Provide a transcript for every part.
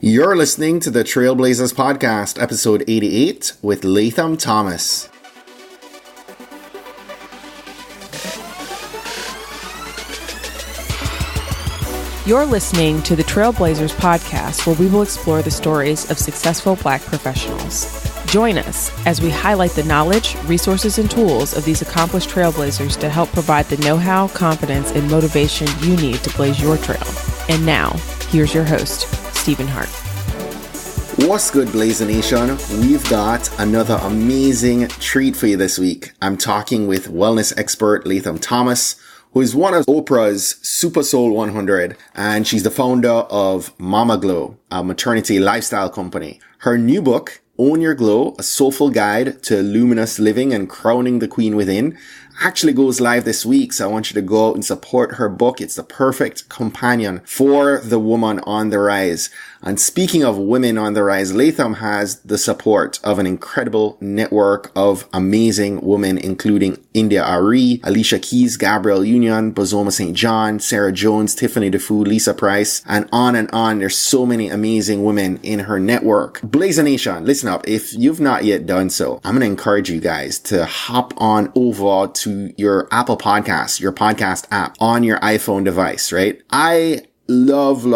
You're listening to the Trailblazers Podcast, episode 88, with Latham Thomas. You're listening to the Trailblazers Podcast, where we will explore the stories of successful Black professionals. Join us as we highlight the knowledge, resources, and tools of these accomplished trailblazers to help provide the know-how, confidence, and motivation you need to blaze your trail. And now, here's your host, Stephen Hart. What's good, Blazer Nation? We've got another amazing treat for you this week. I'm talking with wellness expert Latham Thomas, who is one of Oprah's Super Soul 100, and she's the founder of Mama Glow, a maternity lifestyle company. Her new book, Own Your Glow, a soulful guide to luminous living and crowning the queen within, actually goes live this week. So I want you to go out and support her book. It's the perfect companion for the woman on the rise. And speaking of women on the rise, Latham has the support of an incredible network of amazing women, including India Ari, Alicia Keys, Gabrielle Union, Bozoma St. John, Sarah Jones, Tiffany DeFoo, Lisa Price, and on and on. There's so many amazing women in her network. Blazer Nation, listen up. If you've not yet done so, I'm going to encourage you guys to hop on over to your Apple Podcasts, your podcast app on your iPhone device, right? I love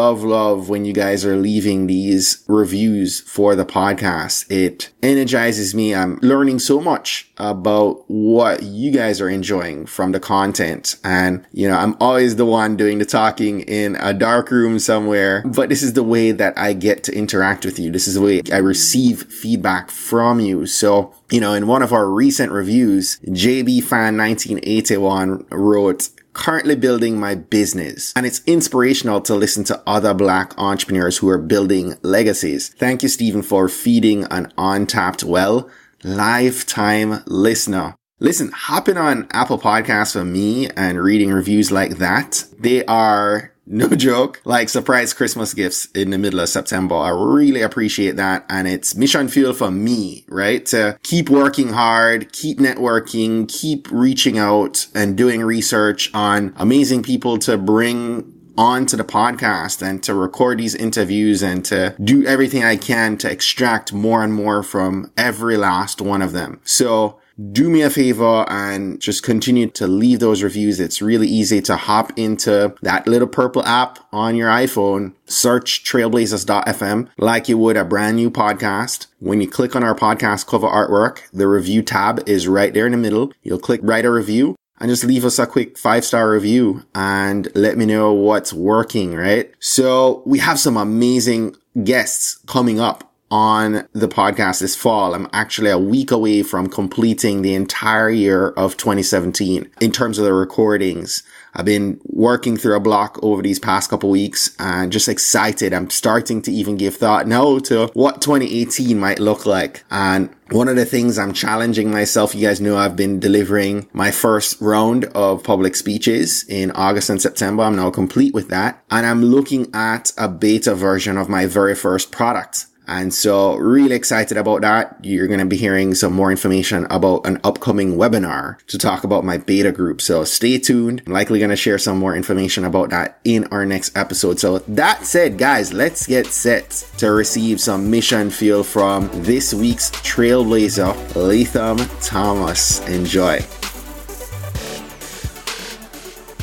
when you guys are leaving these reviews for the podcast. It energizes me. I'm learning so much about what you guys are enjoying from the content. And, I'm always the one doing the talking in a dark room somewhere, but this is the way that I get to interact with you. This is the way I receive feedback from you. So, in one of our recent reviews, JB Fan 1981 wrote, "Currently building my business, and it's inspirational to listen to other Black entrepreneurs who are building legacies. Thank you, Stephen, for feeding an untapped well. Lifetime listener." Listen, hopping on Apple Podcasts for me and reading reviews like that, they are, no joke, like surprise Christmas gifts in the middle of September. I really appreciate that. And it's mission fuel for me, right? To keep working hard, keep networking, keep reaching out and doing research on amazing people to bring onto the podcast and to record these interviews and to do everything I can to extract more and more from every last one of them. So do me a favor and just continue to leave those reviews. It's really easy to hop into that little purple app on your iPhone, search trailblazers.fm like you would a brand new podcast. When you click on our podcast cover artwork, the review tab is right there in the middle. You'll click write a review and just leave us a quick 5-star review and let me know what's working, right? So we have some amazing guests coming up on the podcast this fall. I'm actually a week away from completing the entire year of 2017 in terms of the recordings. I've been working through a block over these past couple weeks and just excited. I'm starting to even give thought now to what 2018 might look like. And one of the things I'm challenging myself, you guys know I've been delivering my first round of public speeches in August and September. I'm now complete with that. And I'm looking at a beta version of my very first product. And so really excited about that. You're going to be hearing some more information about an upcoming webinar to talk about my beta group. So stay tuned. I'm likely going to share some more information about that in our next episode. So that said, guys, let's get set to receive some mission fuel from this week's trailblazer, Latham Thomas. Enjoy.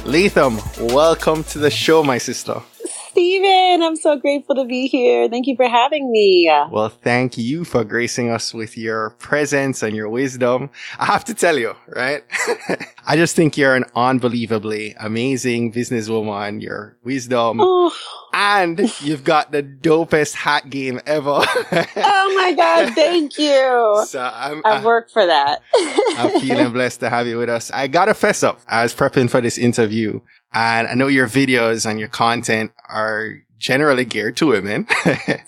Latham, welcome to the show, my sister. Stephen, I'm so grateful to be here. Thank you for having me. Well, thank you for gracing us with your presence and your wisdom. I have to tell you, right? I just think you're an unbelievably amazing businesswoman. Your wisdom. And you've got the dopest hat game ever. Oh my God, thank you. So I've worked for that. I'm feeling blessed to have you with us. I gotta fess up. I was prepping for this interview, and I know your videos and your content are generally geared to women.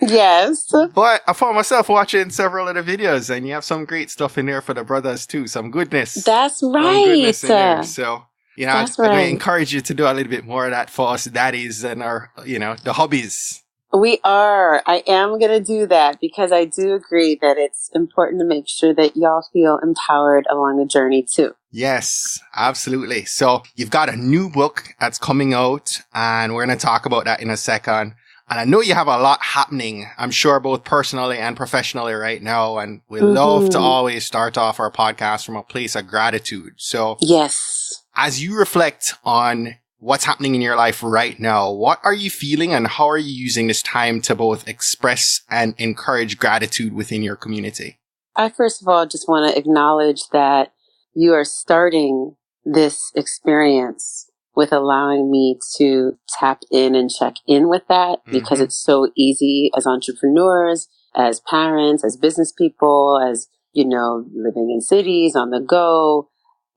Yes. But I found myself watching several of the videos, and you have some great stuff in there for the brothers too. Some goodness. That's right. Some goodness in there. So, That's I right. encourage you to do a little bit more of that for us daddies and our, the hobbies. We are. I am going to do that because I do agree that it's important to make sure that y'all feel empowered along the journey too. Yes, absolutely. So you've got a new book that's coming out, and we're going to talk about that in a second. And I know you have a lot happening, I'm sure, both personally and professionally right now. And we Mm-hmm. love to always start off our podcast from a place of gratitude. So yes, as you reflect on what's happening in your life right now, what are you feeling and how are you using this time to both express and encourage gratitude within your community? I first of all just want to acknowledge that you are starting this experience with allowing me to tap in and check in with that, because it's so easy as entrepreneurs, as parents, as business people, as, living in cities on the go.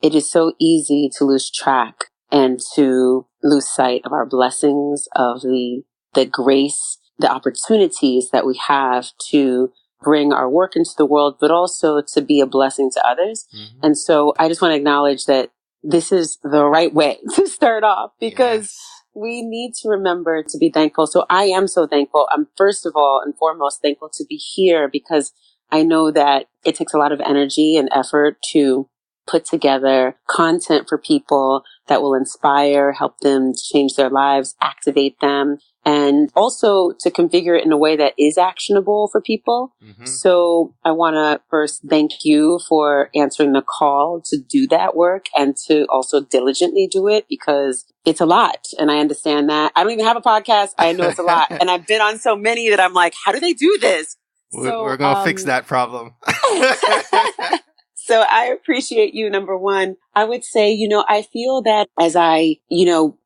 It is so easy to lose track and to lose sight of our blessings, of the grace, the opportunities that we have to bring our work into the world, but also to be a blessing to others. And so I just want to acknowledge that this is the right way to start off, because we need to remember to be thankful. So I am so thankful. I'm first of all and foremost thankful to be here, because I know that it takes a lot of energy and effort to put together content for people that will inspire, help them change their lives, activate them, and also to configure it in a way that is actionable for people. So I want to first thank you for answering the call to do that work and to also diligently do it, because it's a lot. And I understand that. I don't even have a podcast. I know it's a lot. And I've been on so many that I'm like, how do they do this? We're going to fix that problem. So I appreciate you, number one. I would say, I feel that as I,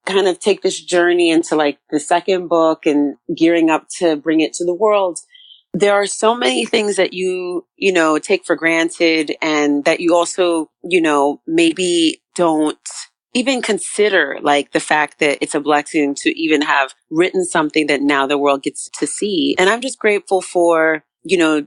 kind of take this journey into like the second book and gearing up to bring it to the world, there are so many things that you take for granted, and that you also, maybe don't even consider, like the fact that it's a blessing to even have written something that now the world gets to see. And I'm just grateful for,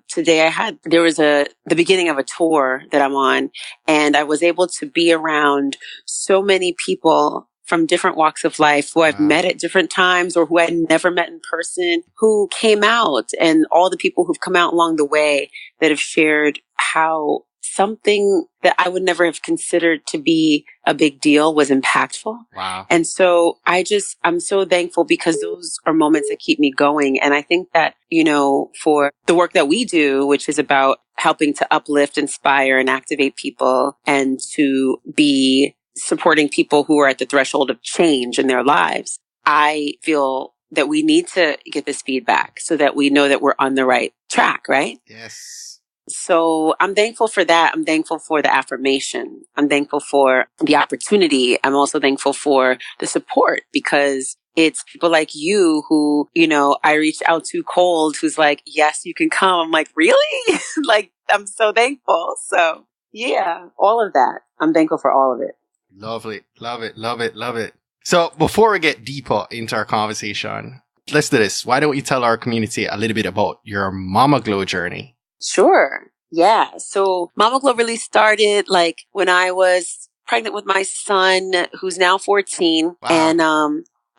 today there was the beginning of a tour that I'm on, and I was able to be around so many people from different walks of life who I've met at different times or who I never met in person, who came out, and all the people who've come out along the way that have shared how something that I would never have considered to be a big deal was impactful. Wow. And so I'm so thankful, because those are moments that keep me going. And I think that, for the work that we do, which is about helping to uplift, inspire, and activate people, and to be supporting people who are at the threshold of change in their lives, I feel that we need to get this feedback so that we know that we're on the right track, right? Yes. So I'm thankful for that. I'm thankful for the affirmation. I'm thankful for the opportunity. I'm also thankful for the support, because it's people like you who, I reached out to cold, who's like, yes, you can come. I'm like, really? Like, I'm so thankful. So yeah, all of that. I'm thankful for all of it. Lovely. Love it. Love it. Love it. So before we get deeper into our conversation, let's do this. Why don't you tell our community a little bit about your Mama Glow journey? Sure. Yeah. So Mama Glow really started like when I was pregnant with my son, who's now 14. Wow. And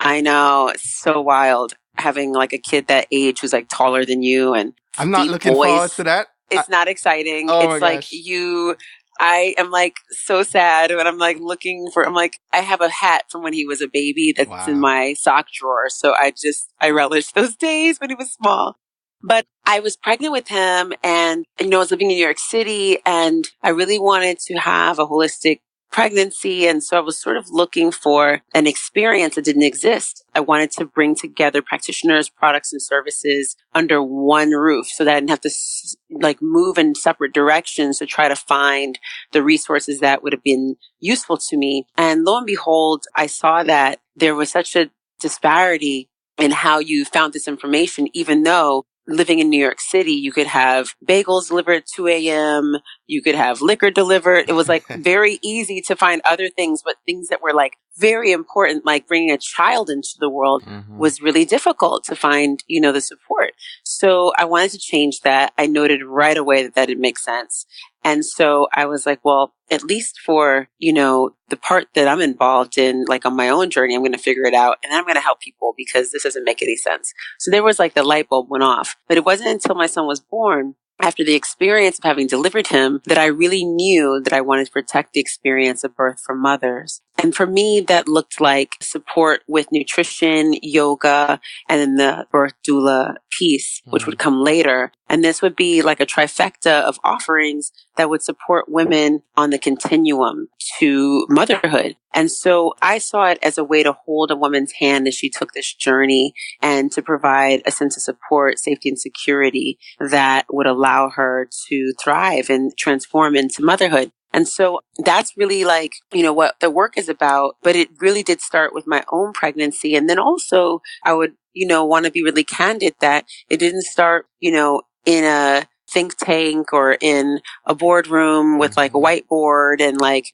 I know, it's so wild having like a kid that age who's like taller than you. And I'm not looking forward to that. It's not exciting. Oh it's like gosh. I am like so sad when I'm like I'm like, I have a hat from when he was a baby that's in my sock drawer. So I relish those days when he was small. But I was pregnant with him, and, I was living in New York City, and I really wanted to have a holistic pregnancy. And so I was sort of looking for an experience that didn't exist. I wanted to bring together practitioners, products, and services under one roof, so that I didn't have to move in separate directions to try to find the resources that would have been useful to me. And lo and behold, I saw that there was such a disparity in how you found this information, even though living in New York City, you could have bagels delivered at 2 a.m. You could have liquor delivered. It was like very easy to find other things, but things that were like very important, like bringing a child into the world, was really difficult to find, the support. So I wanted to change that. I noted right away that didn't make sense. And so I was like, well, at least for, the part that I'm involved in, like on my own journey, I'm going to figure it out, and then I'm going to help people, because this doesn't make any sense. So there was like the light bulb went off, but it wasn't until my son was born, after the experience of having delivered him, that I really knew that I wanted to protect the experience of birth from mothers. And for me, that looked like support with nutrition, yoga, and then the birth doula piece, which would come later. And this would be like a trifecta of offerings that would support women on the continuum to motherhood. And so I saw it as a way to hold a woman's hand as she took this journey and to provide a sense of support, safety, and security that would allow her to thrive and transform into motherhood. And so that's really like, what the work is about. But it really did start with my own pregnancy. And then also I would, want to be really candid that it didn't start, in a think tank or in a boardroom with like a whiteboard and like,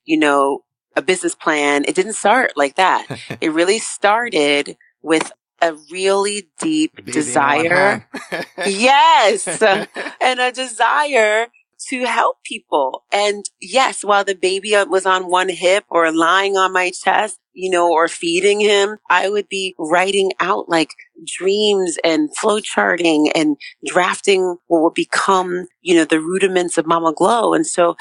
a business plan. It didn't start like that. It really started with a really deep desire. Yes. And a desire to help people. And yes, while the baby was on one hip or lying on my chest, or feeding him, I would be writing out like dreams and flow charting and drafting what would become, the rudiments of Mama Glow. And so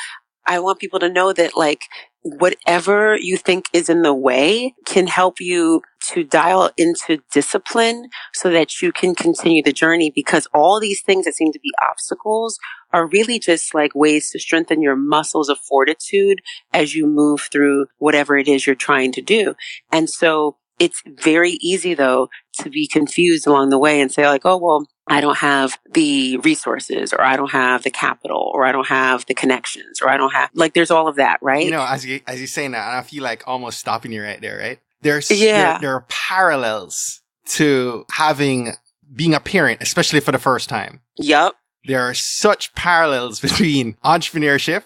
I want people to know that like whatever you think is in the way can help you to dial into discipline so that you can continue the journey, because all these things that seem to be obstacles are really just like ways to strengthen your muscles of fortitude as you move through whatever it is you're trying to do. And so it's very easy though to be confused along the way and say like, oh, well, I don't have the resources, or I don't have the capital, or I don't have the connections, or I don't have, like, there's all of that, right? As you're saying that, and I feel like almost stopping you right there, right? There are parallels to being a parent, especially for the first time. Yep. There are such parallels between entrepreneurship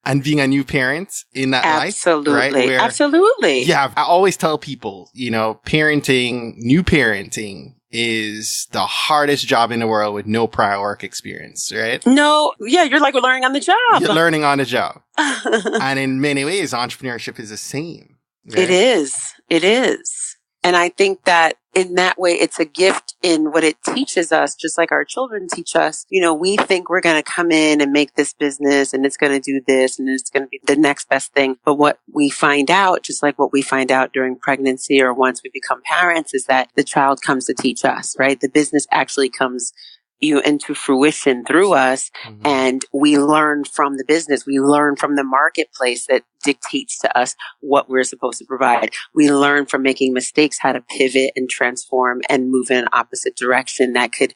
and being a new parent in that life. Right? Absolutely. Yeah. I always tell people, new parenting is the hardest job in the world with no prior work experience, right? No. Yeah. You're like, we're learning on the job. You're learning on the job. And in many ways, entrepreneurship is the same. Right? It is. It is. And I think that in that way, it's a gift in what it teaches us, just like our children teach us. We think we're going to come in and make this business and it's going to do this and it's going to be the next best thing. But what we find out, just like what we find out during pregnancy or once we become parents, is that the child comes to teach us, right? The business actually comes into fruition through us. Mm-hmm. And we learn from the business. We learn from the marketplace that dictates to us what we're supposed to provide. We learn from making mistakes how to pivot and transform and move in an opposite direction that could,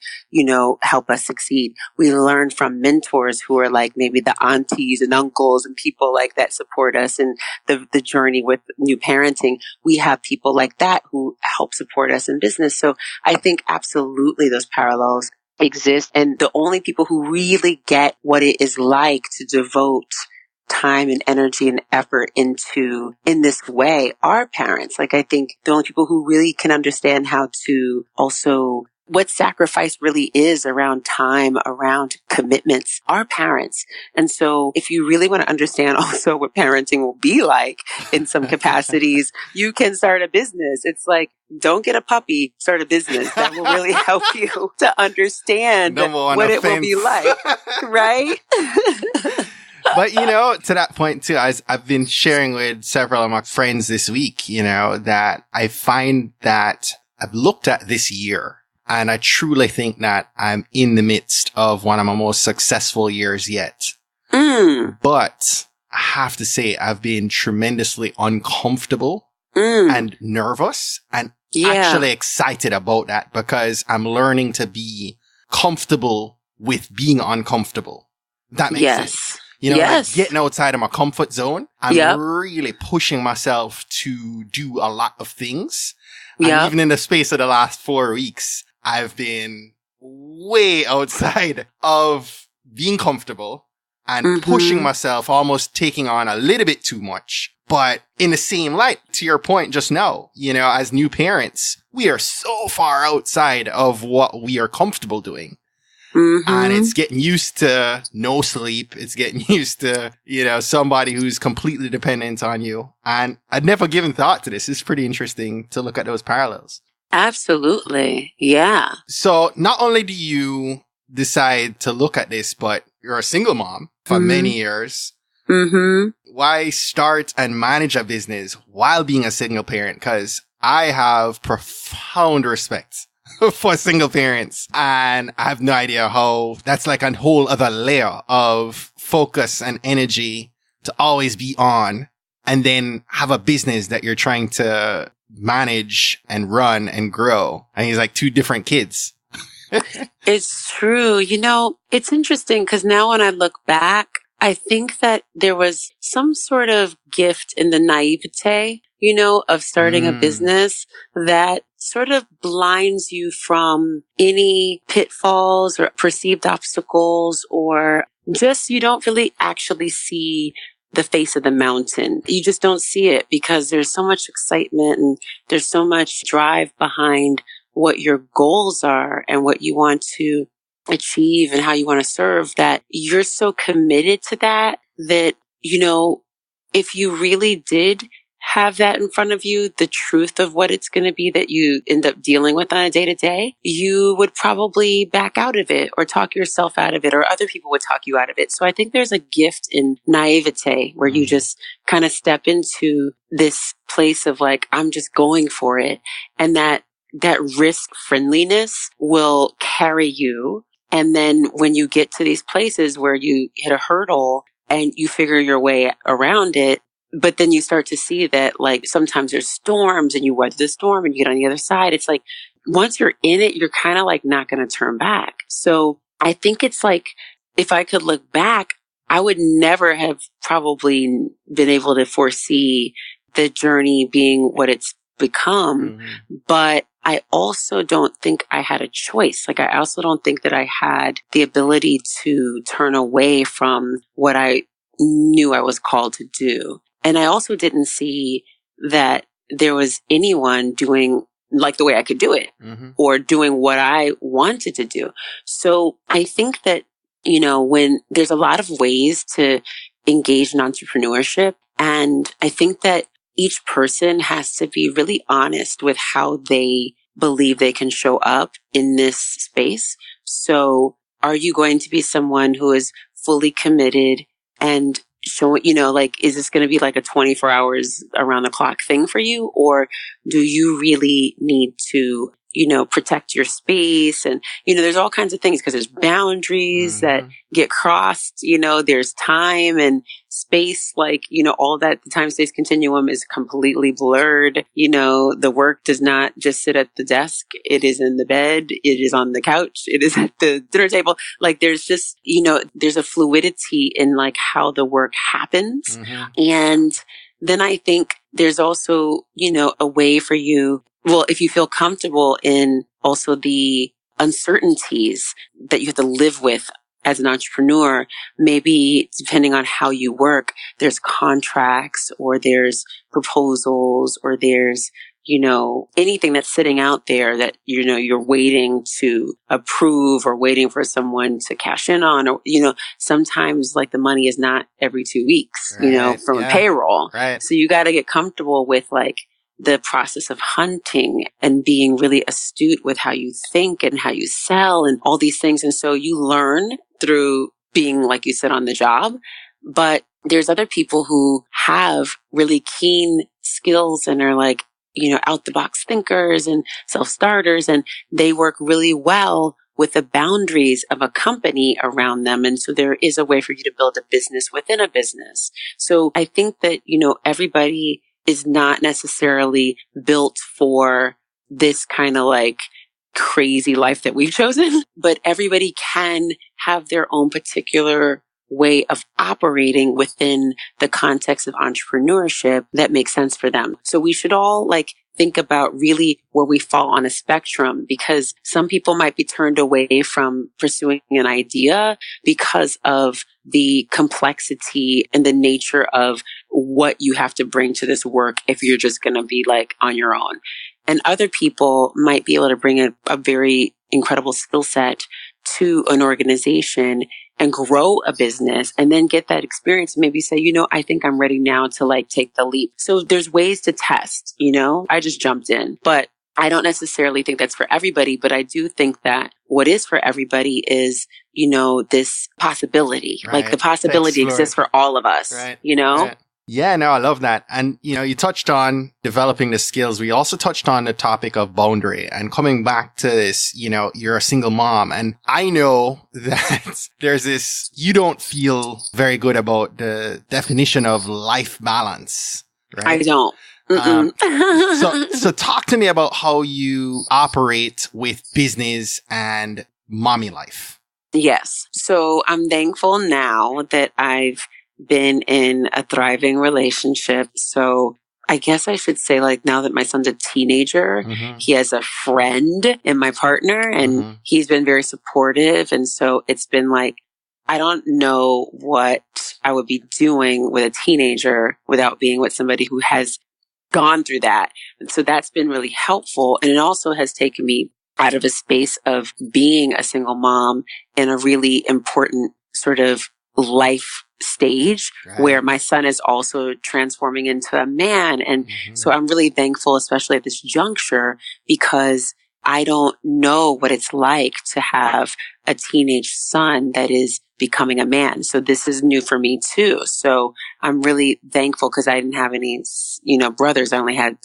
help us succeed. We learn from mentors who are like maybe the aunties and uncles and people like that support us in the journey with new parenting. We have people like that who help support us in business. So I think absolutely those parallels exist. And the only people who really get what it is like to devote time and energy and effort in this way are parents. Like, I think the only people who really can understand how to also what sacrifice really is around time, around commitments, are parents. And so if you really want to understand also what parenting will be like in some capacities, you can start a business. It's like, don't get a puppy, start a business. That will really help you to understand what it will be like. Right? But, to that point too, I've been sharing with several of my friends this week, that I find that I've looked at this year and I truly think that I'm in the midst of one of my most successful years yet. But I have to say I've been tremendously uncomfortable and nervous and actually excited about that, because I'm learning to be comfortable with being uncomfortable. That makes sense. Like getting outside of my comfort zone. I'm really pushing myself to do a lot of things. And even in the space of the last 4 weeks, I've been way outside of being comfortable and pushing myself, almost taking on a little bit too much. But in the same light, to your point just now, as new parents, we are so far outside of what we are comfortable doing. And it's getting used to no sleep. It's getting used to, somebody who's completely dependent on you. And I'd never given thought to this. It's pretty interesting to look at those parallels. Absolutely. Yeah. So not only do you decide to look at this, but you're a single mom for many years. Mm-hmm. Why start and manage a business while being a single parent? Because I have profound respect for single parents, and I have no idea how that's like a whole other layer of focus and energy to always be on, and then have a business that you're trying to manage and run and grow. And he's like two different kids. It's true. It's interesting because now when I look back, I think that there was some sort of gift in the naivete, of starting a business that sort of blinds you from any pitfalls or perceived obstacles, or just you don't really actually see the face of the mountain. You just don't see it because there's so much excitement and there's so much drive behind what your goals are and what you want to achieve and how you want to serve, that you're so committed to that, if you really did have that in front of you, the truth of what it's going to be that you end up dealing with on a day to day, you would probably back out of it or talk yourself out of it, or other people would talk you out of it. So I think there's a gift in naivete where you just kind of step into this place of like, I'm just going for it. And that risk friendliness will carry you. And then when you get to these places where you hit a hurdle and you figure your way around it, but then you start to see that like sometimes there's storms and you weather the storm and you get on the other side. It's like once you're in it, you're kind of like not going to turn back. So I think it's like if I could look back, I would never have probably been able to foresee the journey being what it's become. But I also don't think I had a choice. Like, I also don't think that I had the ability to turn away from what I knew I was called to do. And I also didn't see that there was anyone doing like the way I could do it or doing what I wanted to do. So I think that, when there's a lot of ways to engage in entrepreneurship, and I think that each person has to be really honest with how they believe they can show up in this space. So are you going to be someone who is fully committed and showing, is this going to be like a 24 hours around the clock thing for you? Or do you really need to, protect your space? And, there's all kinds of things because there's boundaries that get crossed, there's time and space, all that. The time space continuum is completely blurred. The work does not just sit at the desk. It is in the bed. It is on the couch. It is at the dinner table. Like there's just, there's a fluidity in like how the work happens. And then I think there's also, a way for you, if you feel comfortable in also the uncertainties that you have to live with as an entrepreneur, maybe depending on how you work, there's contracts or there's proposals or there's, anything that's sitting out there that, you're waiting to approve or waiting for someone to cash in on, or, sometimes like the money is not every 2 weeks, from a payroll. Right. So you got to get comfortable with like the process of hunting and being really astute with how you think and how you sell and all these things. And so you learn through being, like you said, on the job. But there's other people who have really keen skills and are like, out the box thinkers and self-starters, and they work really well with the boundaries of a company around them. And so there is a way for you to build a business within a business. So I think that, everybody is not necessarily built for this kind of like crazy life that we've chosen, but everybody can have their own particular way of operating within the context of entrepreneurship that makes sense for them. So we should all like think about really where we fall on a spectrum, because some people might be turned away from pursuing an idea because of the complexity and the nature of what you have to bring to this work if you're just going to be like on your own. And other people might be able to bring a very incredible skill set to an organization and grow a business and then get that experience and maybe say, I think I'm ready now to like take the leap. So there's ways to test, I just jumped in. But I don't necessarily think that's for everybody, but I do think that what is for everybody is, this possibility. Right. Like the possibility exists for all of us, right. Right. Yeah, no, I love that. And, you touched on developing the skills. We also touched on the topic of boundary and coming back to this, you're a single mom. And I know that there's this, you don't feel very good about the definition of life balance, right? I don't. So talk to me about how you operate with business and mommy life. Yes. So I'm thankful now that I've been in a thriving relationship. So I guess I should say, like, now that my son's a teenager, he has a friend in my partner, and he's been very supportive. And so it's been like, I don't know what I would be doing with a teenager without being with somebody who has gone through that. And so that's been really helpful. And it also has taken me out of a space of being a single mom in a really important sort of life stage where my son is also transforming into a man. And so I'm really thankful, especially at this juncture, because I don't know what it's like to have a teenage son that is becoming a man. So this is new for me too. So I'm really thankful because I didn't have any, brothers. I only had,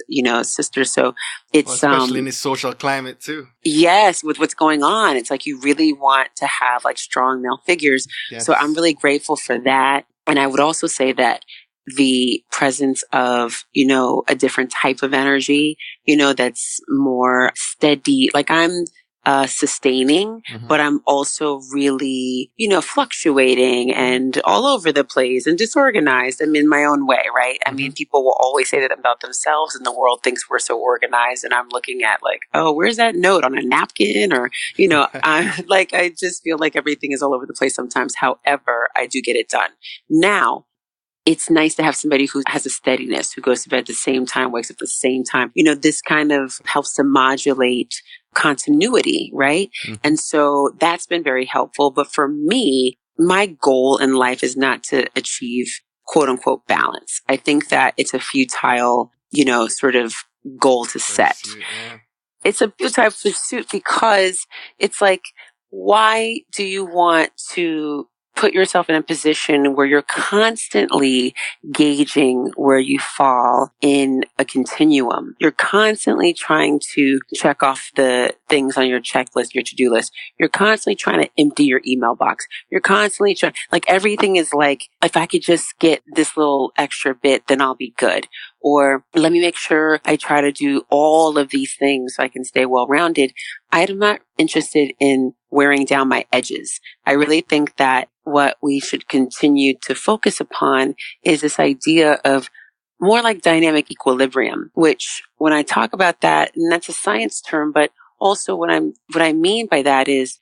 sisters. So it's, especially in this social climate too. Yes. With what's going on, it's like you really want to have like strong male figures. Yes. So I'm really grateful for that. And I would also say that the presence of, a different type of energy, that's more steady. Like I'm sustaining, but I'm also really, fluctuating and all over the place and disorganized. I'm in my own way, right? I mean, people will always say that about themselves, and the world thinks we're so organized. And I'm looking at like, oh, where's that note on a napkin? Or, I just feel like everything is all over the place sometimes. However, I do get it done. Now, it's nice to have somebody who has a steadiness, who goes to bed at the same time, wakes up at the same time. This kind of helps to modulate continuity, right? And so that's been very helpful. But for me, my goal in life is not to achieve quote unquote balance. I think that it's a futile, sort of goal to set. It's a futile pursuit because it's like, why do you want to put yourself in a position where you're constantly gauging where you fall in a continuum? You're constantly trying to check off the things on your checklist, your to-do list. You're constantly trying to empty your email box. You're constantly trying, like everything is like, if I could just get this little extra bit, then I'll be good. Or let me make sure I try to do all of these things so I can stay well-rounded. I'm not interested in wearing down my edges. I really think that what we should continue to focus upon is this idea of more like dynamic equilibrium, which when I talk about that, and that's a science term, but also what I mean by that is,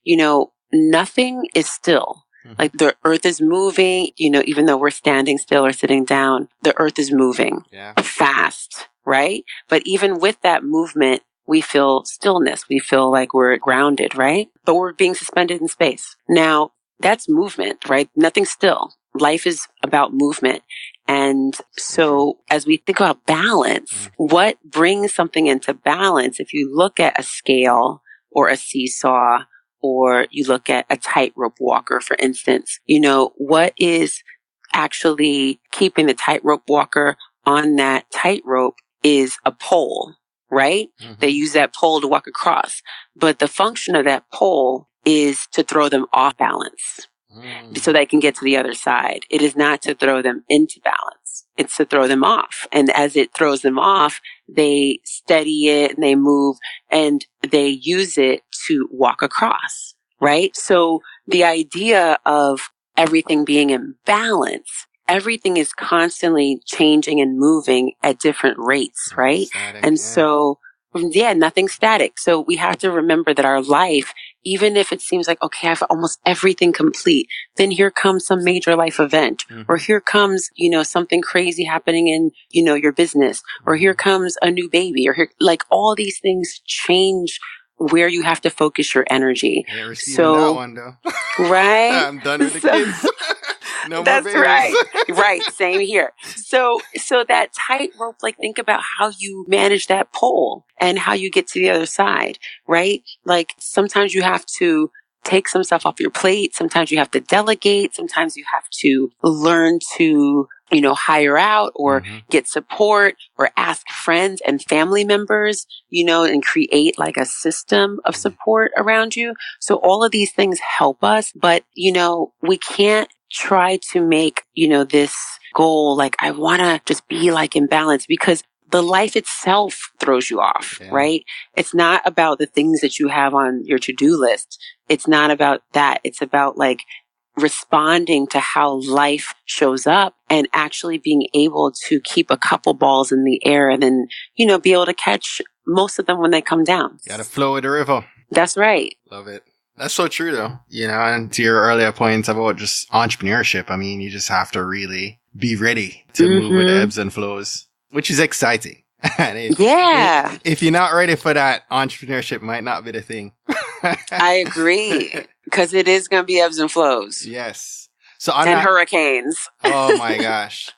nothing is still. Like the earth is moving, even though we're standing still or sitting down, the earth is moving fast, right? But even with that movement, we feel stillness. We feel like we're grounded, right? But we're being suspended in space. Now, that's movement, right? Nothing's still. Life is about movement. And so as we think about balance, what brings something into balance? If you look at a scale or a seesaw, or you look at a tightrope walker, for instance, what is actually keeping the tightrope walker on that tightrope is a pole, right? They use that pole to walk across. But the function of that pole is to throw them off balance so they can get to the other side. It is not to throw them into balance. It's to throw them off. And as it throws them off, they steady it and they move and they use it to walk across, right? So the idea of everything being in balance, everything is constantly changing and moving at different rates, right? So nothing's static. So we have to remember that our life, even if it seems like, okay, I have almost everything complete, then here comes some major life event, or here comes, something crazy happening in, your business, or here comes a new baby, or here, like all these things change where you have to focus your energy. So, that one, though. Right? I'm done with the kids. No That's more babies. right. Right. Same here. So that tightrope, like think about how you manage that pole and how you get to the other side, right? Like sometimes you have to take some stuff off your plate. Sometimes you have to delegate. Sometimes you have to learn to, hire out or get support or ask friends and family members, and create like a system of support around you. So all of these things help us, but, we can't try to make, this goal, like I want to just be like in balance because the life itself throws you off, right? It's not about the things that you have on your to-do list. It's not about that. It's about like responding to how life shows up and actually being able to keep a couple balls in the air and then, be able to catch most of them when they come down. You gotta flow with the river. That's right. Love it. That's so true though. And to your earlier points about just entrepreneurship, I mean, you just have to really be ready to move with the ebbs and flows, which is exciting. If you're not ready for that, entrepreneurship might not be the thing. I agree. Because it is going to be ebbs and flows. Yes. So hurricanes. Oh my gosh.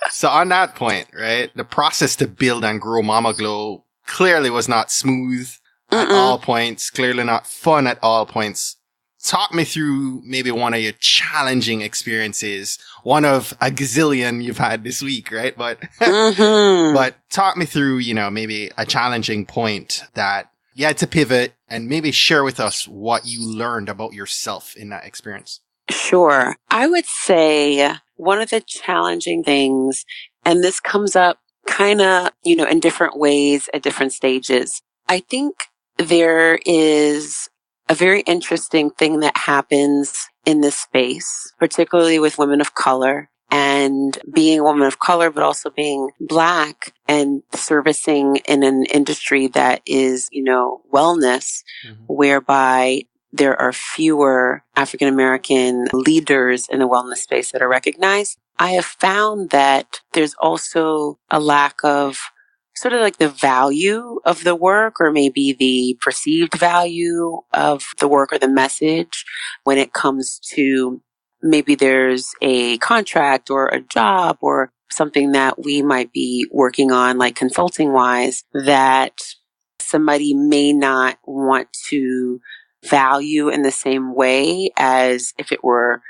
So on that point, right, the process to build and grow Mama Glow clearly was not smooth at all points, clearly not fun at all points. Talk me through maybe one of your challenging experiences, one of a gazillion you've had this week, right? But, but talk me through, maybe a challenging point that you had to pivot and maybe share with us what you learned about yourself in that experience. Sure. I would say one of the challenging things, and this comes up kind of, in different ways at different stages. I think there is a very interesting thing that happens in this space, particularly with women of color and being a woman of color, but also being Black and servicing in an industry that is, wellness, whereby there are fewer African American leaders in the wellness space that are recognized. I have found that there's also a lack of sort of like the value of the work or maybe the perceived value of the work or the message when it comes to maybe there's a contract or a job or something that we might be working on, like consulting wise, that somebody may not want to value in the same way as if it were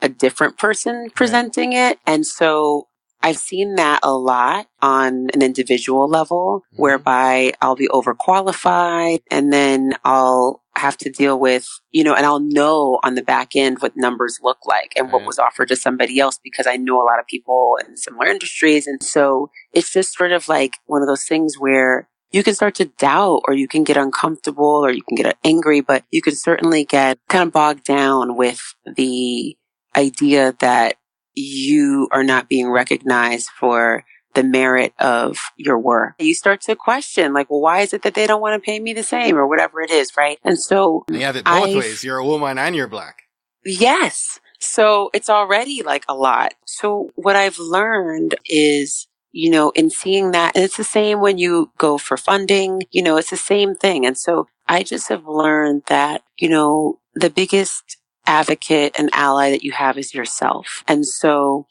a different person presenting it. And so I've seen that a lot on an individual level, whereby I'll be overqualified and then I'll have to deal with, and I'll know on the back end what numbers look like and what was offered to somebody else because I know a lot of people in similar industries. And so it's just sort of like one of those things where you can start to doubt or you can get uncomfortable or you can get angry, but you can certainly get kind of bogged down with the idea that you are not being recognized for the merit of your work. You start to question, like, well, why is it that they don't want to pay me the same or whatever it is, right? And so you have it both ways. You're a woman and you're Black. Yes. So it's already like a lot. So what I've learned is, in seeing that, and it's the same when you go for funding, it's the same thing. And so I just have learned that, the biggest advocate and ally that you have is yourself. And so,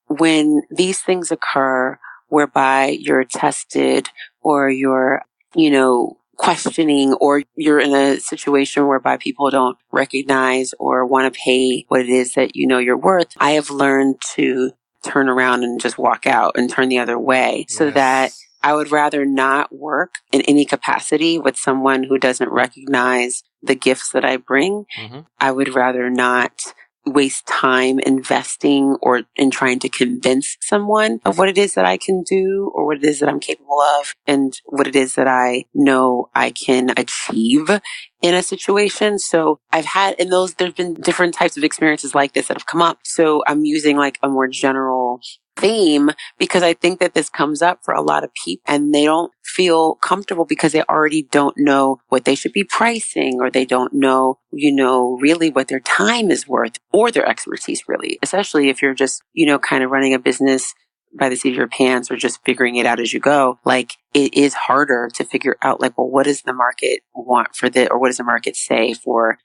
when these things occur whereby you're tested or you're, questioning or you're in a situation whereby people don't recognize or want to pay what it is that you're worth, I have learned to turn around and just walk out and turn the other way so that I would rather not work in any capacity with someone who doesn't recognize the gifts that I bring. I would rather not waste time investing or in trying to convince someone of what it is that I can do or what it is that I'm capable of and what it is that I know I can achieve in a situation. So I've had there's been different types of experiences like this that have come up. So I'm using like a more general theme because I think that this comes up for a lot of people and they don't feel comfortable because they already don't know what they should be pricing or they don't know, really what their time is worth or their expertise really, especially if you're just, kind of running a business by the seat of your pants or just figuring it out as you go, like it is harder to figure out like, well, what does the market want for this, or what does the market say for,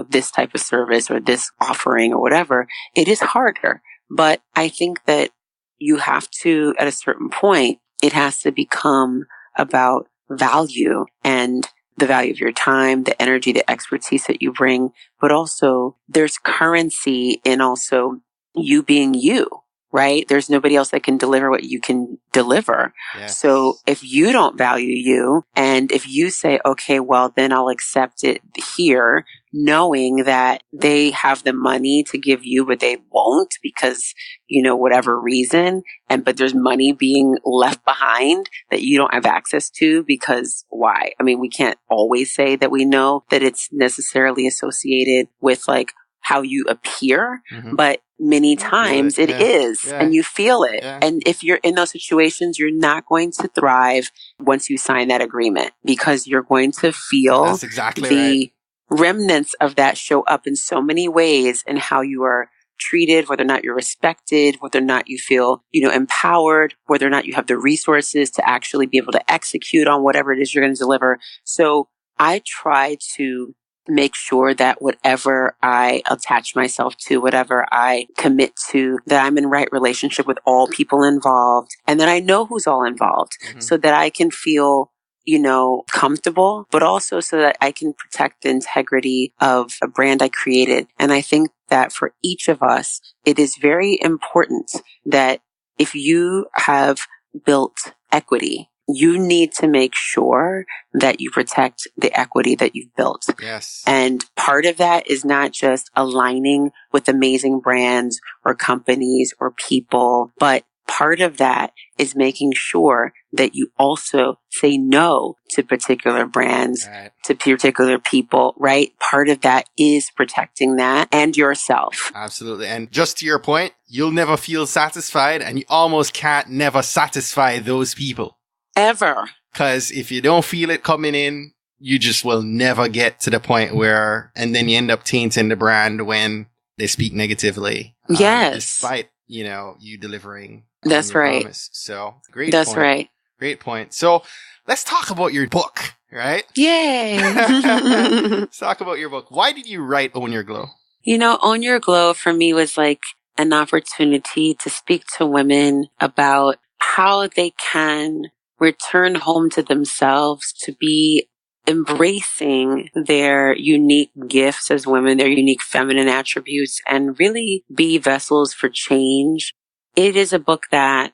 this type of service or this offering or whatever. It is harder. But I think that you have to, at a certain point, it has to become about value and the value of your time, the energy, the expertise that you bring, but also there's currency in also you being you, right? There's nobody else that can deliver what you can deliver. Yes. So if you don't value you, and if you say, okay, well, then I'll accept it here, knowing that they have the money to give you, but they won't because, whatever reason. But there's money being left behind that you don't have access to because why? I mean, we can't always say that we know that it's necessarily associated with like how you appear, but many times it is, and you feel it. Yeah. And if you're in those situations, you're not going to thrive once you sign that agreement because you're going to feel That's exactly the remnants of that show up in so many ways in how you are treated, whether or not you're respected, whether or not you feel, empowered, whether or not you have the resources to actually be able to execute on whatever it is you're going to deliver. So I try to make sure that whatever I attach myself to, whatever I commit to, that I'm in right relationship with all people involved, and that I know who's all involved so that I can feel comfortable, but also so that I can protect the integrity of a brand I created. And I think that for each of us, it is very important that if you have built equity, you need to make sure that you protect the equity that you've built. Yes. And part of that is not just aligning with amazing brands or companies or people, but part of that is making sure that you also say no to particular brands, to particular people, right? Part of that is protecting that and yourself. Absolutely. And just to your point, you'll never feel satisfied, and you almost can't never satisfy those people. Ever. Because if you don't feel it coming in, you just will never get to the point where, and then you end up tainting the brand when they speak negatively. Yes. Despite, you delivering. That's right. Promise. So great. That's point. right. Great point. So let's talk about your book, right? Yay. Let's talk about your book. Why did you write Own Your Glow? Own Your Glow for me was like an opportunity to speak to women about how they can return home to themselves, to be embracing their unique gifts as women, their unique feminine attributes, and really be vessels for change. It is a book that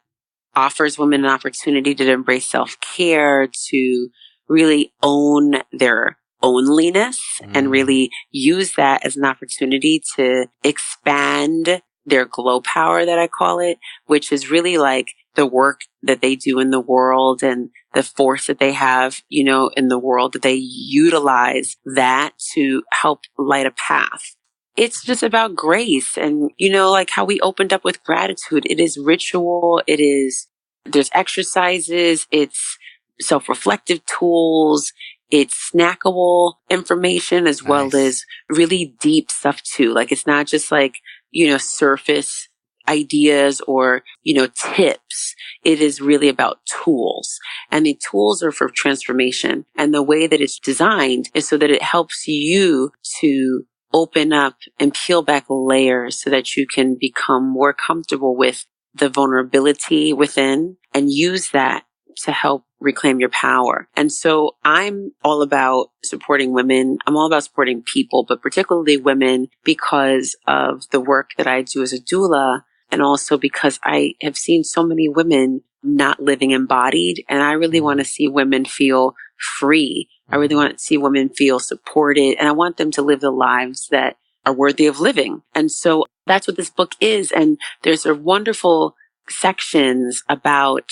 offers women an opportunity to embrace self-care, to really own their ownliness and really use that as an opportunity to expand their glow power, that I call it, which is really like the work that they do in the world and the force that they have, in the world, that they utilize that to help light a path. It's just about grace and, like how we opened up with gratitude. It is ritual. There's exercises. It's self-reflective tools. It's snackable information as well as really deep stuff too. Like it's not just like, surface ideas or, tips. It is really about tools, and the tools are for transformation. And the way that it's designed is so that it helps you to open up and peel back layers so that you can become more comfortable with the vulnerability within and use that to help reclaim your power. And so I'm all about supporting women. I'm all about supporting people, but particularly women because of the work that I do as a doula. And also because I have seen so many women not living embodied. And I really want to see women feel free. I really want to see women feel supported. And I want them to live the lives that are worthy of living. And so that's what this book is. And there's a wonderful sections about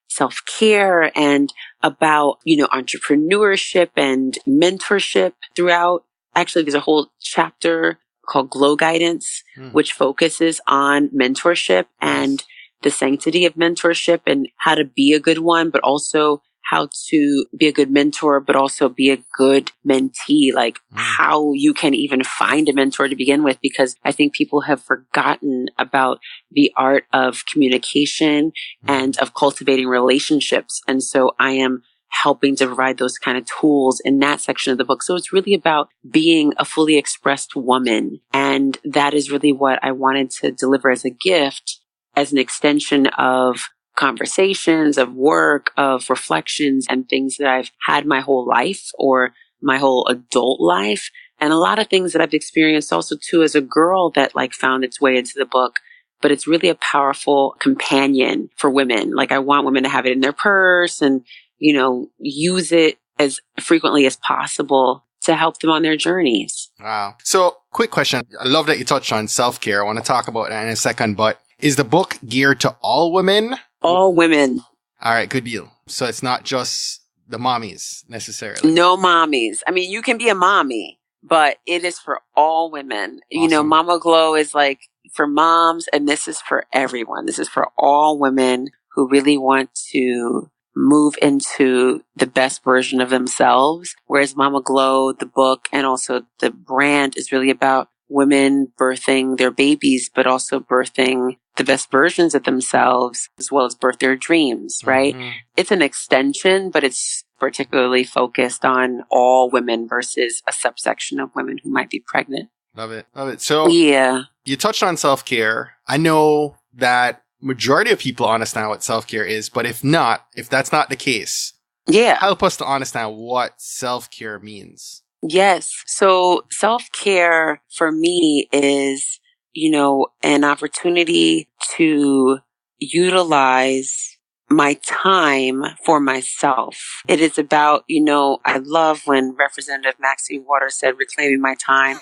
self-care and about, entrepreneurship and mentorship throughout. Actually, there's a whole chapter called Glow Guidance, which focuses on mentorship and the sanctity of mentorship and how to be a good one, but also how to be a good mentor, but also be a good mentee, like how you can even find a mentor to begin with, because I think people have forgotten about the art of communication and of cultivating relationships. And so I am helping to provide those kind of tools in that section of the book. So it's really about being a fully expressed woman. And that is really what I wanted to deliver as a gift, as an extension of conversations, of work, of reflections, and things that I've had my whole life or my whole adult life. And a lot of things that I've experienced also too as a girl that like found its way into the book. But it's really a powerful companion for women. Like I want women to have it in their purse and, you know, use it as frequently as possible to help them on their journeys. Wow. So quick question. I love that you touched on self-care. I want to talk about that in a second, but is the book geared to all women? All women. All right. Good deal. So it's not just the mommies necessarily. No mommies. I mean, you can be a mommy, but it is for all women. Awesome. You know, Mama Glow is like for moms, and this is for everyone. This is for all women who really want to move into the best version of themselves. Whereas Mama Glow, the book, and also the brand is really about women birthing their babies, but also birthing the best versions of themselves, as well as birth their dreams, right? It's an extension, but it's particularly focused on all women versus a subsection of women who might be pregnant. Love it. Love it. So yeah, you touched on self-care. I know that majority of people understand what self-care is, but if that's not the case, help us to understand what self-care means. Yes. So self-care for me is, you know, an opportunity to utilize my time for myself. It is about, you know, I love when Representative Maxine Waters said, reclaiming my time.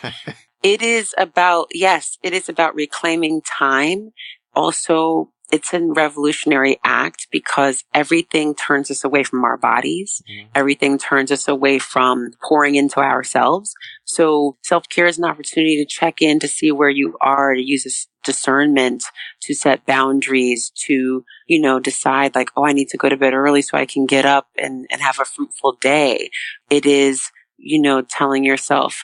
It is about reclaiming time. Also, it's a revolutionary act because everything turns us away from our bodies. Everything turns us away from pouring into ourselves. So self-care is an opportunity to check in, to see where you are, to use this discernment, to set boundaries, to, you know, decide like, oh, I need to go to bed early so I can get up and have a fruitful day. It is, you know, telling yourself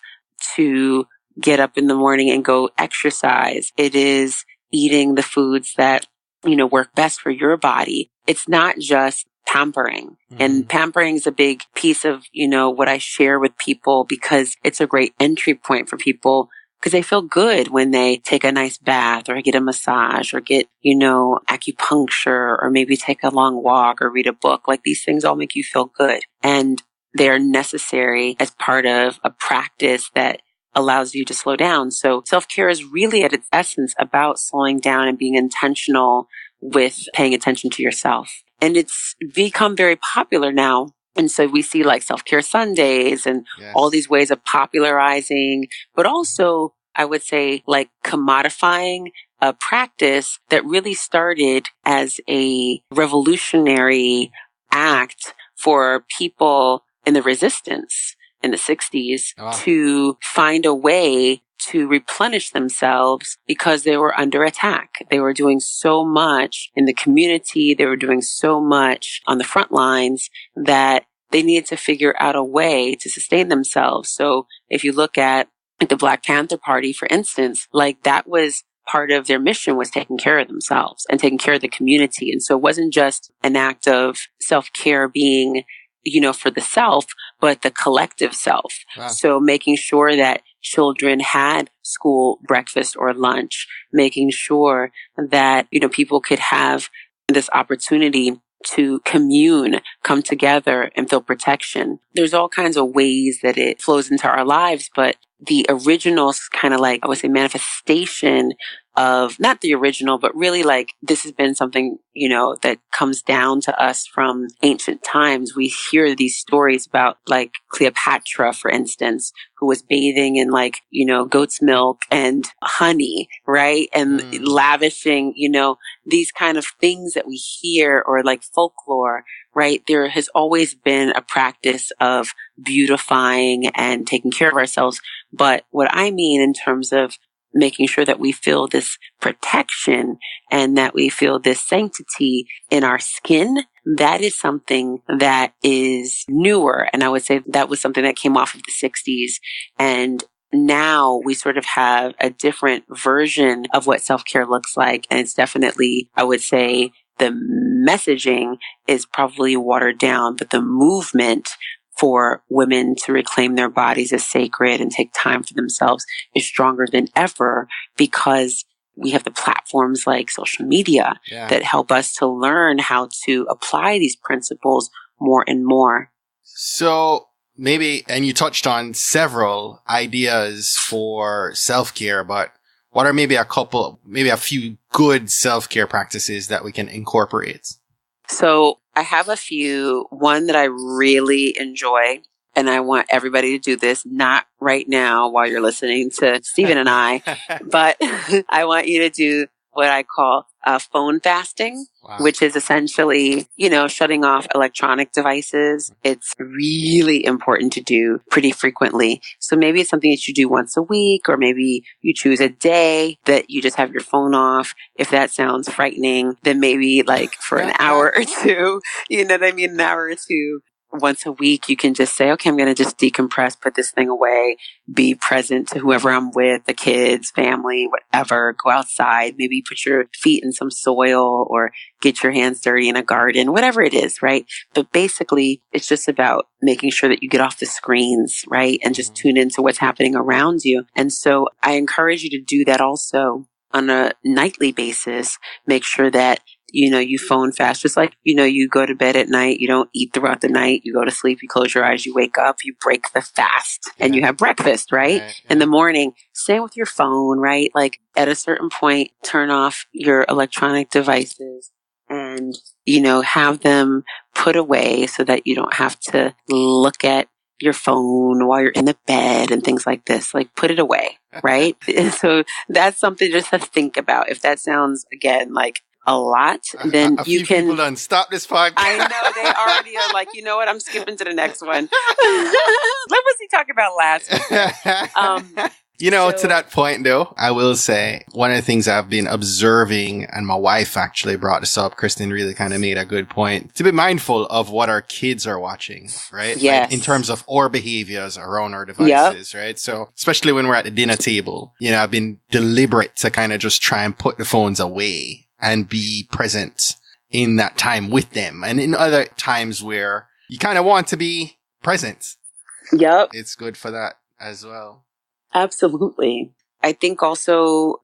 to get up in the morning and go exercise. It is eating the foods that, you know, work best for your body. It's not just pampering. And pampering is a big piece of, you know, what I share with people because it's a great entry point for people because they feel good when they take a nice bath or get a massage or get, you know, acupuncture or maybe take a long walk or read a book. Like these things all make you feel good. And they're necessary as part of a practice that allows you to slow down. So self-care is really at its essence about slowing down and being intentional with paying attention to yourself. And it's become very popular now. And so we see like self-care Sundays and all these ways of popularizing, but also I would say like commodifying a practice that really started as a revolutionary act for people in the resistance in the 60s to find a way to replenish themselves because they were under attack. They were doing so much in the community. They were doing so much on the front lines that they needed to figure out a way to sustain themselves. So if you look at the Black Panther Party, for instance, like that was part of their mission was taking care of themselves and taking care of the community. And so it wasn't just an act of self-care being, you know, for the self, but the collective self. So making sure that children had school breakfast or lunch, making sure that, you know, people could have this opportunity to commune, come together and feel protection. There's all kinds of ways that it flows into our lives, but the original kind of like, I would say, manifestation of not the original, but really like this has been something, you know, that comes down to us from ancient times. We hear these stories about like Cleopatra, for instance, who was bathing in like, you know, goat's milk and honey, right? And lavishing, you know, these kind of things that we hear or like folklore, right? There has always been a practice of beautifying and taking care of ourselves. But what I mean in terms of making sure that we feel this protection and that we feel this sanctity in our skin, that is something that is newer. And I would say that was something that came off of the 60s. And now we sort of have a different version of what self-care looks like. And it's definitely, I would say, the messaging is probably watered down, but the movement for women to reclaim their bodies as sacred and take time for themselves is stronger than ever, because we have the platforms like social media that help us to learn how to apply these principles more and more. So maybe, and you touched on several ideas for self-care, but what are maybe a few good self-care practices that we can incorporate? So I have a few. One that I really enjoy, and I want everybody to do this, not right now while you're listening to Stephen and I, but I want you to do what I call phone fasting, which is essentially, shutting off electronic devices. It's really important to do pretty frequently. So maybe it's something that you do once a week, or maybe you choose a day that you just have your phone off. If that sounds frightening, then maybe like for an hour or two, an hour or two. Once a week, you can just say, okay, I'm going to just decompress, put this thing away, be present to whoever I'm with, the kids, family, whatever, go outside, maybe put your feet in some soil or get your hands dirty in a garden, whatever it is, right? But basically, it's just about making sure that you get off the screens, right? And just tune into what's happening around you. And so I encourage you to do that also on a nightly basis. Make sure that you phone fast, just like, you go to bed at night, you don't eat throughout the night, you go to sleep, you close your eyes, you wake up, you break the fast and you have breakfast, right? In the morning, same with your phone, right? Like at a certain point, turn off your electronic devices and, have them put away so that you don't have to look at your phone while you're in the bed and things like this. Like put it away, right? So that's something just to think about. If that sounds, again, like a lot, then you can. People done stop this podcast. I know they already are like, you know what? I'm skipping to the next one. What was he talking about last week? To that point though, I will say one of the things I've been observing, and my wife actually brought this up, Kristen really kind of made a good point, to be mindful of what our kids are watching, right? Yes. Like in terms of our behaviors around our devices, right? So especially when we're at the dinner table, I've been deliberate to kind of just try and put the phones away and be present in that time with them. And in other times where you kind of want to be present. Yep. It's good for that as well. Absolutely. I think also,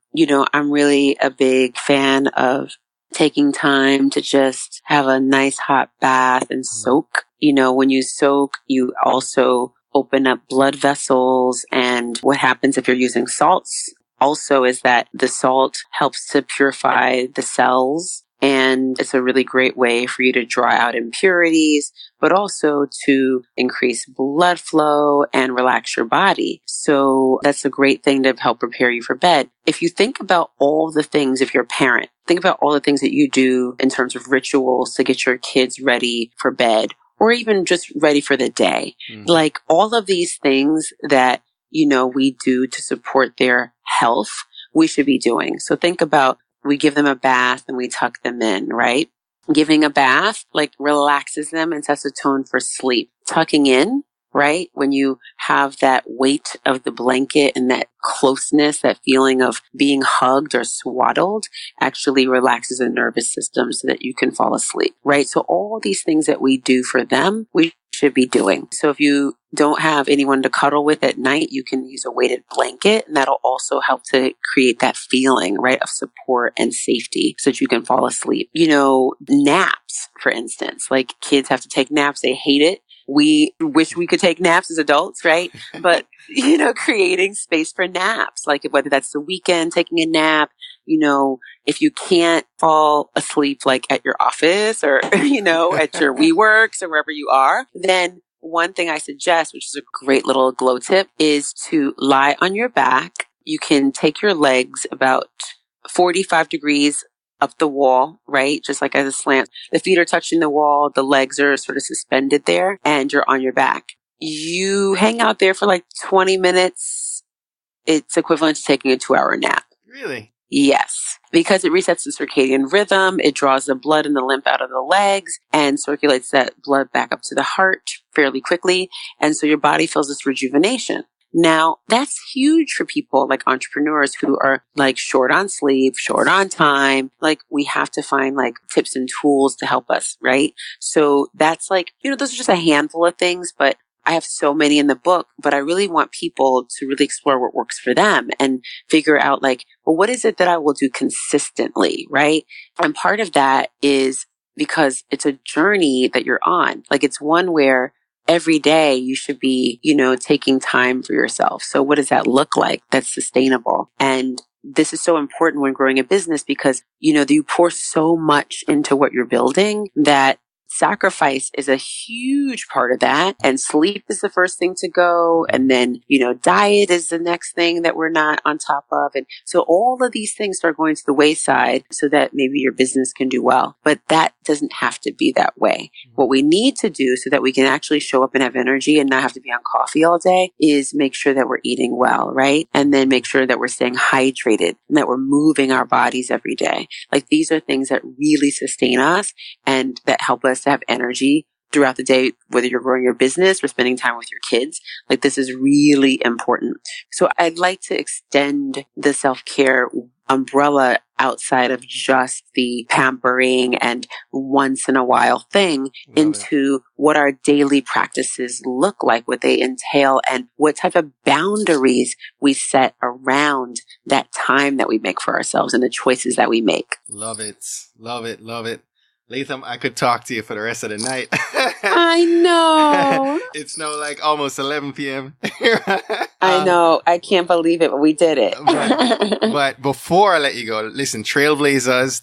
I'm really a big fan of taking time to just have a nice hot bath and soak. When you soak, you also open up blood vessels. And what happens if you're using salts also is that the salt helps to purify the cells. And it's a really great way for you to draw out impurities, but also to increase blood flow and relax your body. So that's a great thing to help prepare you for bed. If you think about all the things, if you're a parent, think about all the things that you do in terms of rituals to get your kids ready for bed, or even just ready for the day. Like all of these things that, we do to support their health, we should be doing. So think about, we give them a bath and we tuck them in, right? Giving a bath relaxes them and sets a tone for sleep. Tucking in, right? When you have that weight of the blanket and that closeness, that feeling of being hugged or swaddled actually relaxes the nervous system so that you can fall asleep, right? So all these things that we do for them, we should be doing. So if you don't have anyone to cuddle with at night, you can use a weighted blanket, and that'll also help to create that feeling, right, of support and safety so that you can fall asleep. Naps, for instance, like kids have to take naps. They hate it. We wish we could take naps as adults, right? But, creating space for naps, like whether that's the weekend, taking a nap, if you can't fall asleep like at your office or, at your WeWorks or wherever you are, then one thing I suggest, which is a great little glow tip, is to lie on your back. You can take your legs about 45 degrees up the wall, right? Just like as a slant. The feet are touching the wall. The legs are sort of suspended there and you're on your back. You hang out there for like 20 minutes it's equivalent to taking a 2-hour nap. Really? Yes, because it resets the circadian rhythm, it draws the blood and the lymph out of the legs and circulates that blood back up to the heart fairly quickly. And so your body feels this rejuvenation. Now, that's huge for people like entrepreneurs who are like short on sleep, short on time. Like we have to find like tips and tools to help us, right? So that's like, those are just a handful of things, but I have so many in the book, but I really want people to really explore what works for them and figure out like, well, what is it that I will do consistently, right? And part of that is because it's a journey that you're on. Like it's one where every day you should be, taking time for yourself. So what does that look like that's sustainable? And this is so important when growing a business because, you pour so much into what you're building that sacrifice is a huge part of that. And sleep is the first thing to go. And then, diet is the next thing that we're not on top of. And so all of these things start going to the wayside so that maybe your business can do well. But that doesn't have to be that way. What we need to do so that we can actually show up and have energy and not have to be on coffee all day is make sure that we're eating well, right? And then make sure that we're staying hydrated and that we're moving our bodies every day. Like these are things that really sustain us and that help us to have energy throughout the day, whether you're growing your business or spending time with your kids. Like this is really important. So I'd like to extend the self-care umbrella outside of just the pampering and once in a while thing into what our daily practices look like, what they entail, and what type of boundaries we set around that time that we make for ourselves and the choices that we make. Love it. Love it. Love it. Latham, I could talk to you for the rest of the night. I know. It's now like almost 11 p.m. I know. I can't believe it, but we did it. but before I let you go, listen, Trailblazers,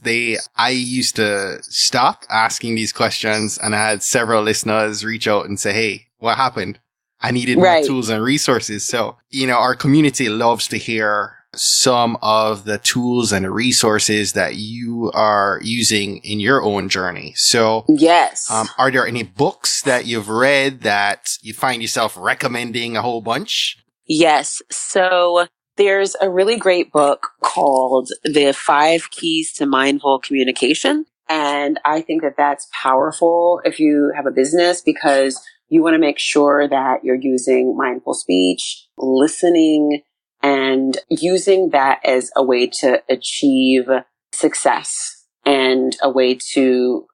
I used to stop asking these questions and I had several listeners reach out and say, hey, what happened? I needed more tools and resources. So, our community loves to hear some of the tools and resources that you are using in your own journey. So, yes. Are there any books that you've read that you find yourself recommending a whole bunch? Yes. So there's a really great book called The 5 Keys to Mindful Communication. And I think that that's powerful if you have a business because you want to make sure that you're using mindful speech, listening, and using that as a way to achieve success and a way to,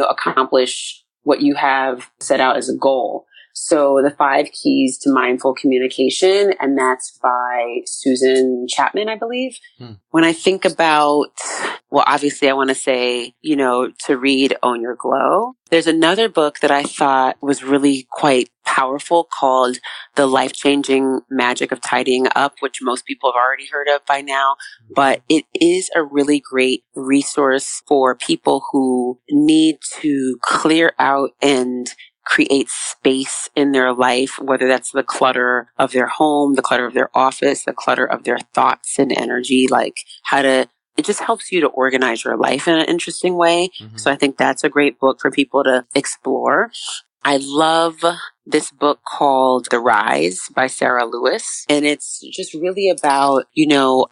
accomplish what you have set out as a goal. So the 5 Keys to Mindful Communication, and that's by Susan Chapman, I believe. When I think about, well, obviously I want to say, to read Own Your Glow. There's another book that I thought was really quite powerful called The Life-Changing Magic of Tidying Up, which most people have already heard of by now. But it is a really great resource for people who need to clear out and create space in their life, whether that's the clutter of their home, the clutter of their office, the clutter of their thoughts and energy, like it just helps you to organize your life in an interesting way. So I think that's a great book for people to explore. I love this book called The Rise by Sarah Lewis. And it's just really about,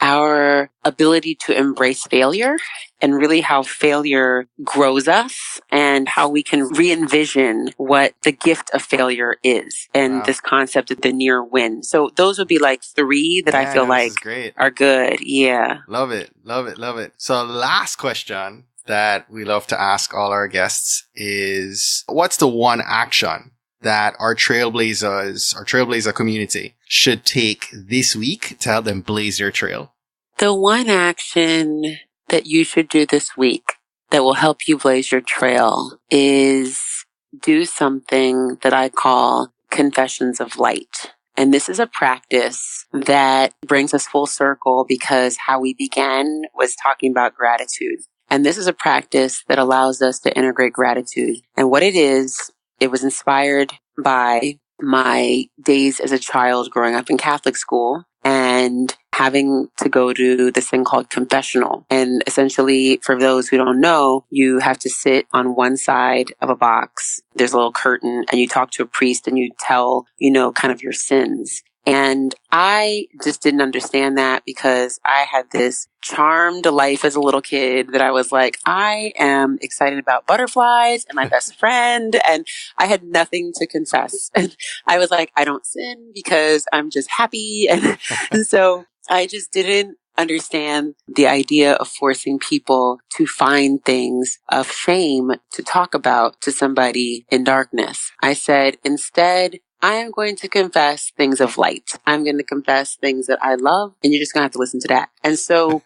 our ability to embrace failure and really how failure grows us and how we can re-envision what the gift of failure is and this concept of the near win. So those would be like 3 that I feel like are good. Yeah. Love it. Love it. Love it. So last question that we love to ask all our guests is, what's the one action that our Trailblazer community should take this week to help them blaze their trail? The one action that you should do this week that will help you blaze your trail is do something that I call Confessions of Light. And this is a practice that brings us full circle because how we began was talking about gratitude. And this is a practice that allows us to integrate gratitude. And what it is, it was inspired by my days as a child growing up in Catholic school and having to go to this thing called confessional. And essentially, for those who don't know, you have to sit on one side of a box. There's a little curtain and you talk to a priest and you tell, kind of your sins. And I just didn't understand that because I had this charmed life as a little kid that I was like, I am excited about butterflies and my best friend. And I had nothing to confess. And I was like, I don't sin because I'm just happy. And so I just didn't understand the idea of forcing people to find things of shame to talk about to somebody in darkness. I said, instead, I am going to confess things of light. I'm going to confess things that I love, and you're just going to have to listen to that. And so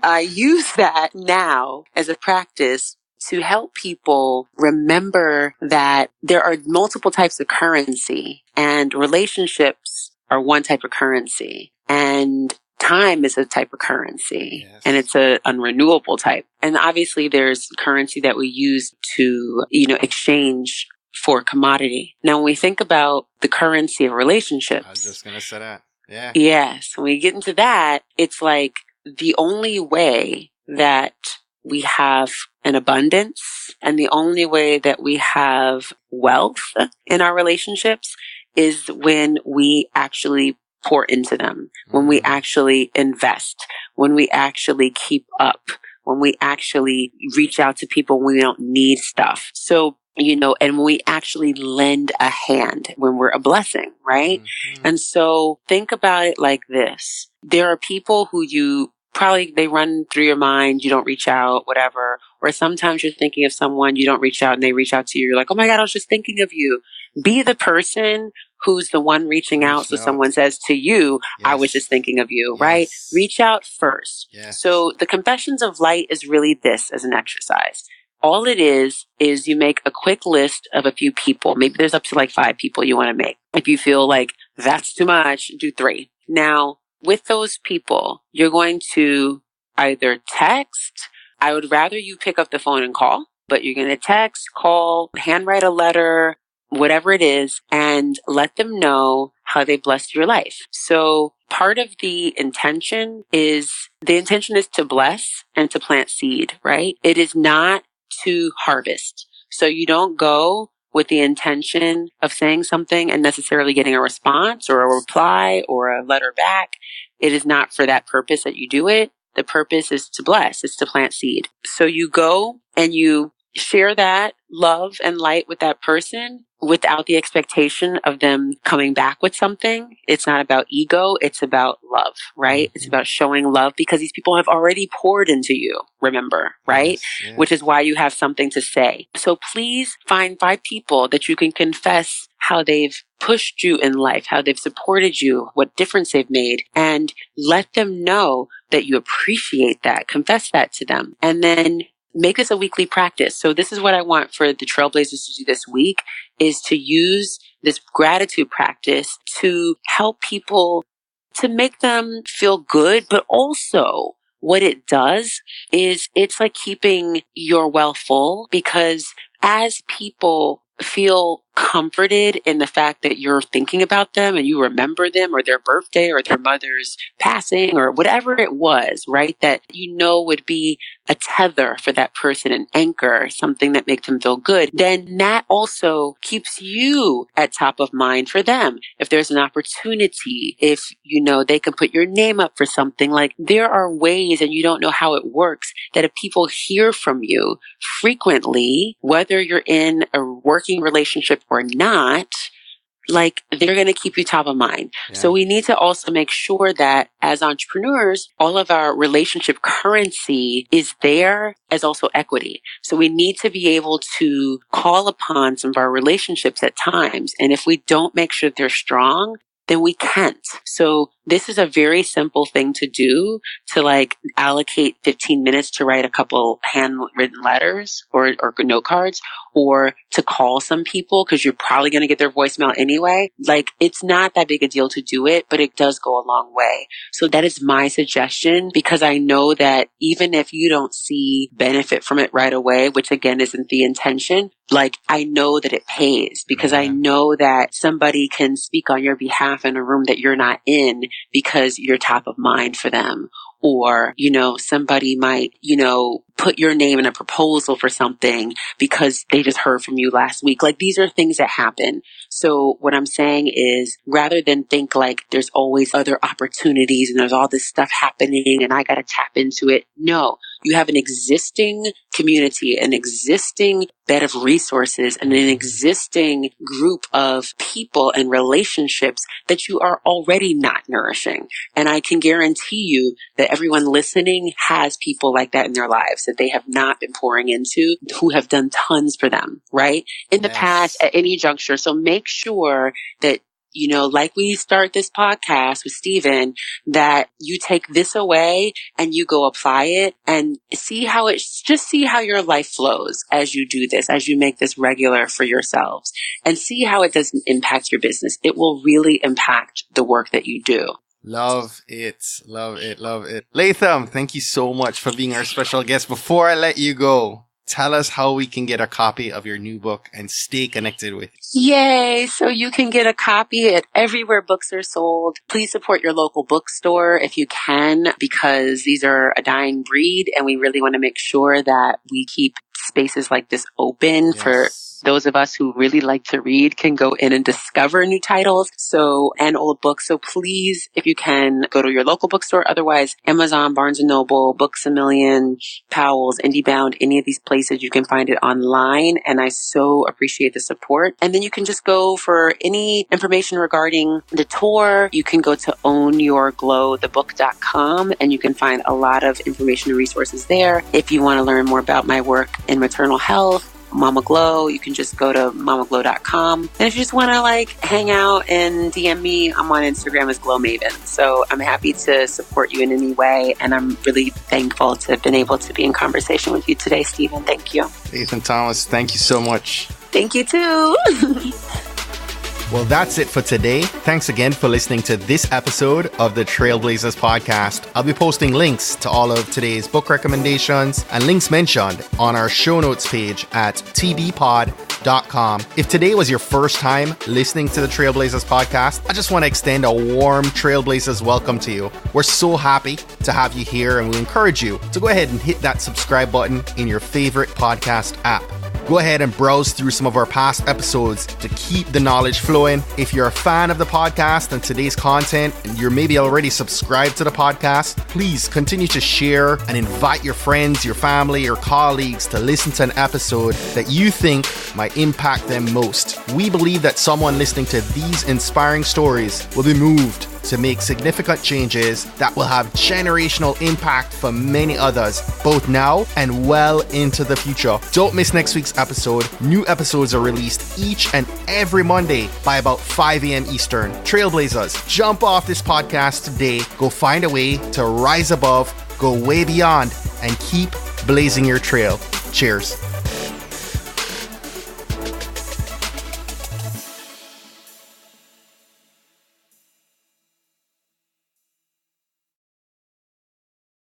I use that now as a practice to help people remember that there are multiple types of currency, and relationships are one type of currency, and time is a type of currency, and it's an unrenewable type. And obviously there's currency that we use to, exchange for commodity. Now, when we think about the currency of relationships, I was just going to say that. Yeah. Yes. When we get into that, it's like the only way that we have an abundance and the only way that we have wealth in our relationships is when we actually pour into them, when we actually invest, when we actually keep up, when we actually reach out to people when we don't need stuff. So, and when we actually lend a hand, when we're a blessing, right? Mm-hmm. And so think about it like this. There are people who they run through your mind, you don't reach out, whatever. Or sometimes you're thinking of someone, you don't reach out and they reach out to you. You're like, oh my God, I was just thinking of you. Be the person who's the one reaching out. So someone says to you, yes, I was just thinking of you, yes, right? Reach out first. Yes. So the Confessions of Light is really this as an exercise. All it is you make a quick list of a few people. Maybe there's up to like 5 people you want to make. If you feel like that's too much, do 3. Now, with those people, you're going to either text. I would rather you pick up the phone and call, but you're going to text, call, handwrite a letter, whatever it is, and let them know how they blessed your life. So part of the intention is to bless and to plant seed, right? It is not to harvest. So you don't go with the intention of saying something and necessarily getting a response or a reply or a letter back. It is not for that purpose that you do it. The purpose is to bless, it's to plant seed. So you go and you share that love and light with that person without the expectation of them coming back with something. It's not about ego. It's about love, right? Mm-hmm. It's about showing love because these people have already poured into you, remember, right? Yes, yes. Which is why you have something to say. So please find 5 people that you can confess how they've pushed you in life, how they've supported you, what difference they've made, and let them know that you appreciate that. Confess that to them. And then make this a weekly practice. So this is what I want for the Trailblazers to do this week, is to use this gratitude practice to help people, to make them feel good, but also what it does is it's like keeping your well full, because as people feel comforted in the fact that you're thinking about them and you remember them or their birthday or their mother's passing or whatever it was, right? That would be a tether for that person, an anchor, something that makes them feel good. Then that also keeps you at top of mind for them. If there's an opportunity, if they can put your name up for something, like there are ways, and you don't know how it works, that if people hear from you frequently, whether you're in a working relationship or not, like they're going to keep you top of mind. Yeah. So we need to also make sure that as entrepreneurs, all of our relationship currency is there as also equity. So we need to be able to call upon some of our relationships at times. And if we don't make sure they're strong, then we can't. So this is a very simple thing to do, to like allocate 15 minutes to write a couple handwritten letters or note cards, or to call some people because you're probably going to get their voicemail anyway. Like it's not that big a deal to do it, but it does go a long way. So that is my suggestion, because I know that even if you don't see benefit from it right away, which again isn't the intention, like I know that it pays, because I know that somebody can speak on your behalf in a room that you're not in because you're top of mind for them. or, somebody might, put your name in a proposal for something because they just heard from you last week. Like, these are things that happen. So what I'm saying is, rather than think like there's always other opportunities and there's all this stuff happening and I got to tap into it. No, you have an existing community, an existing bed of resources, and an existing group of people and relationships that you are already not nourishing. And I can guarantee you that everyone listening has people like that in their lives that they have not been pouring into, who have done tons for them, right? In the past, at any juncture. So make sure that, like we start this podcast with Stephen, that you take this away and you go apply it and see how your life flows as you do this, as you make this regular for yourselves, and see how it doesn't impact your business. It will really impact the work that you do. Love it. Love it. Love it. Latham, thank you so much for being our special guest. Before I let you go, tell us how we can get a copy of your new book and stay connected with you. Yay! So you can get a copy at everywhere books are sold. Please support your local bookstore if you can, because these are a dying breed and we really want to make sure that we keep spaces like this open for those of us who really like to read can go in and discover new titles and old books. So please, if you can, go to your local bookstore. Otherwise, Amazon, Barnes & Noble, Books A Million, Powell's, IndieBound, any of these places, you can find it online. And I so appreciate the support. And then you can just go for any information regarding the tour. You can go to ownyourglowthebook.com and you can find a lot of information and resources there. If you want to learn more about my work in maternal health, Mama Glow, you can just go to mamaglow.com. And if you just want to hang out and DM me, I'm on Instagram as Glow Maven. So I'm happy to support you in any way. And I'm really thankful to have been able to be in conversation with you today, Stephen. Thank you. Latham Thomas, thank you so much. Thank you too. Well, that's it for today. Thanks again for listening to this episode of the Trailblazers podcast. I'll be posting links to all of today's book recommendations and links mentioned on our show notes page at tbpod.com. If today was your first time listening to the Trailblazers podcast, I just want to extend a warm Trailblazers welcome to you. We're so happy to have you here, and we encourage you to go ahead and hit that subscribe button in your favorite podcast app. Go ahead and browse through some of our past episodes to keep the knowledge flowing. If you're a fan of the podcast and today's content, and you're maybe already subscribed to the podcast, please continue to share and invite your friends, your family, your colleagues to listen to an episode that you think might impact them most. We believe that someone listening to these inspiring stories will be moved to make significant changes that will have generational impact for many others, both now and well into the future. Don't miss next week's episode. New episodes are released each and every Monday by about 5 a.m. Eastern. Trailblazers, jump off this podcast today. Go find a way to rise above, go way beyond, and keep blazing your trail. Cheers.